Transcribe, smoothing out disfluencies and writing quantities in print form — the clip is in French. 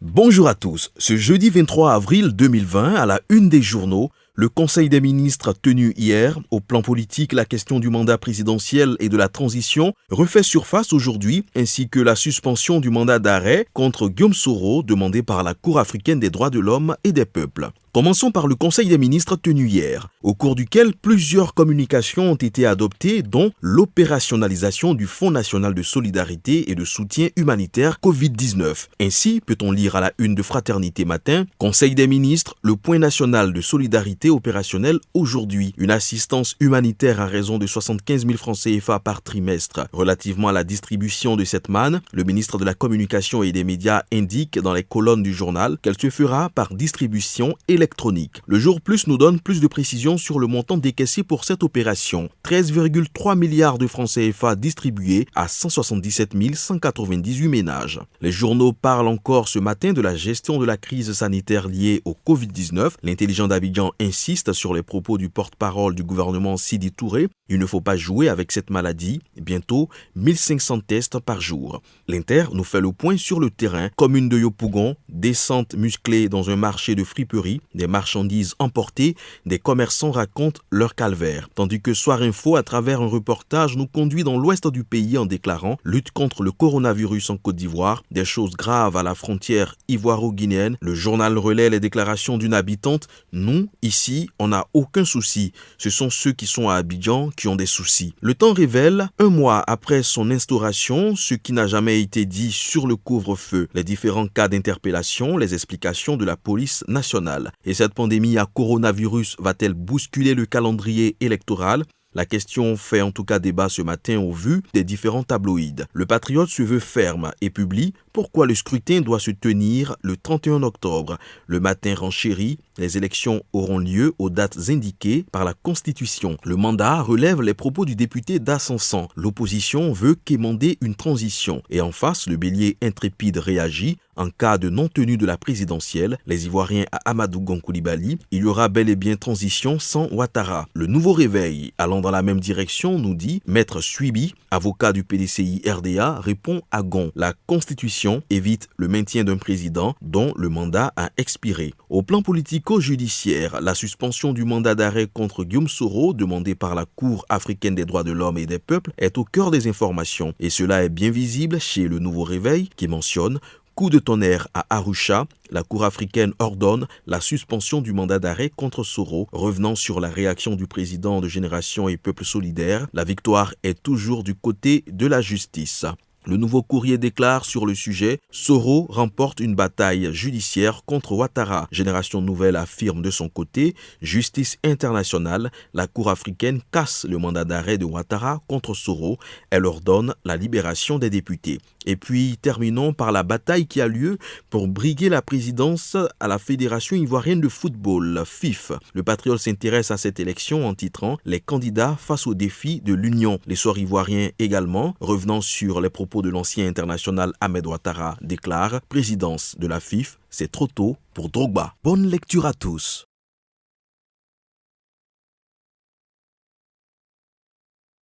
Bonjour à tous. Ce jeudi 23 avril 2020, à la une des journaux, le Conseil des ministres tenu hier, au plan politique, la question du mandat présidentiel et de la transition refait surface aujourd'hui, ainsi que la suspension du mandat d'arrêt contre Guillaume Soro, demandé par la Cour africaine des droits de l'homme et des peuples. Commençons par le Conseil des ministres tenu hier, au cours duquel plusieurs communications ont été adoptées, dont l'opérationnalisation du Fonds national de solidarité et de soutien humanitaire Covid-19. Ainsi, peut-on lire à la une de Fraternité Matin, Conseil des ministres, le point national de solidarité opérationnelle aujourd'hui. Une assistance humanitaire à raison de 75 000 francs CFA par trimestre. Relativement à la distribution de cette manne, le ministre de la Communication et des Médias indique dans les colonnes du journal qu'elle se fera par distribution électronique. Le Jour Plus nous donne plus de précisions sur le montant décaissé pour cette opération. 13,3 milliards de francs CFA distribués à 177 198 ménages. Les journaux parlent encore ce matin de la gestion de la crise sanitaire liée au Covid-19. L'Intelligent d'Abidjan insiste sur les propos du porte-parole du gouvernement Sidi Touré. Il ne faut pas jouer avec cette maladie. Bientôt, 1500 tests par jour. L'Inter nous fait le point sur le terrain. Commune de Yopougon, descente musclée dans un marché de friperie, des marchandises emportées, des commerçants racontent leur calvaire. Tandis que Soir Info, à travers un reportage, nous conduit dans l'ouest du pays en déclarant « Lutte contre le coronavirus en Côte d'Ivoire, des choses graves à la frontière ivoiro-guinéenne ». Le journal relaie les déclarations d'une habitante « Nous, ici, on n'a aucun souci. Ce sont ceux qui sont à Abidjan qui ont des soucis ». Le Temps révèle, un mois après son instauration, ce qui n'a jamais été dit sur le couvre-feu, les différents cas d'interpellation, les explications de la police nationale. Et cette pandémie à coronavirus va-t-elle bousculer le calendrier électoral ? La question fait en tout cas débat ce matin au vu des différents tabloïds. Le Patriote se veut ferme et publie « Pourquoi le scrutin doit se tenir le 31 octobre ?» Le Matin renchérit « Les élections auront lieu aux dates indiquées par la Constitution ». Le Mandat relève les propos du député d'Ascensan. L'opposition veut quémander une transition. Et en face, le Bélier intrépide réagit. En cas de non-tenue de la présidentielle, les Ivoiriens à Amadou Gon Coulibaly, il y aura bel et bien transition sans Ouattara. Le Nouveau Réveil, allant dans la même direction, nous dit « Maître Suibi, avocat du PDCI RDA, répond à Gon. La Constitution évite le maintien d'un président dont le mandat a expiré. » Au plan politico-judiciaire, la suspension du mandat d'arrêt contre Guillaume Soro, demandée par la Cour africaine des droits de l'homme et des peuples, est au cœur des informations. Et cela est bien visible chez le Nouveau Réveil, qui mentionne coup de tonnerre à Arusha, la Cour africaine ordonne la suspension du mandat d'arrêt contre Soro. Revenant sur la réaction du président de Génération et Peuple Solidaire, la victoire est toujours du côté de la justice. Le Nouveau Courrier déclare sur le sujet « Soro remporte une bataille judiciaire contre Ouattara ». Génération Nouvelle affirme de son côté « Justice internationale, la Cour africaine casse le mandat d'arrêt de Ouattara contre Soro. Elle ordonne la libération des députés ». Et puis, terminons par la bataille qui a lieu pour briguer la présidence à la Fédération ivoirienne de football, FIF. Le Patriote s'intéresse à cette élection en titrant « Les candidats face aux défis de l'Union ». L'essor ivoirien également, revenant sur les propos de l'ancien international Ahmed Ouattara, déclare « Présidence de la FIF, c'est trop tôt pour Drogba ». Bonne lecture à tous.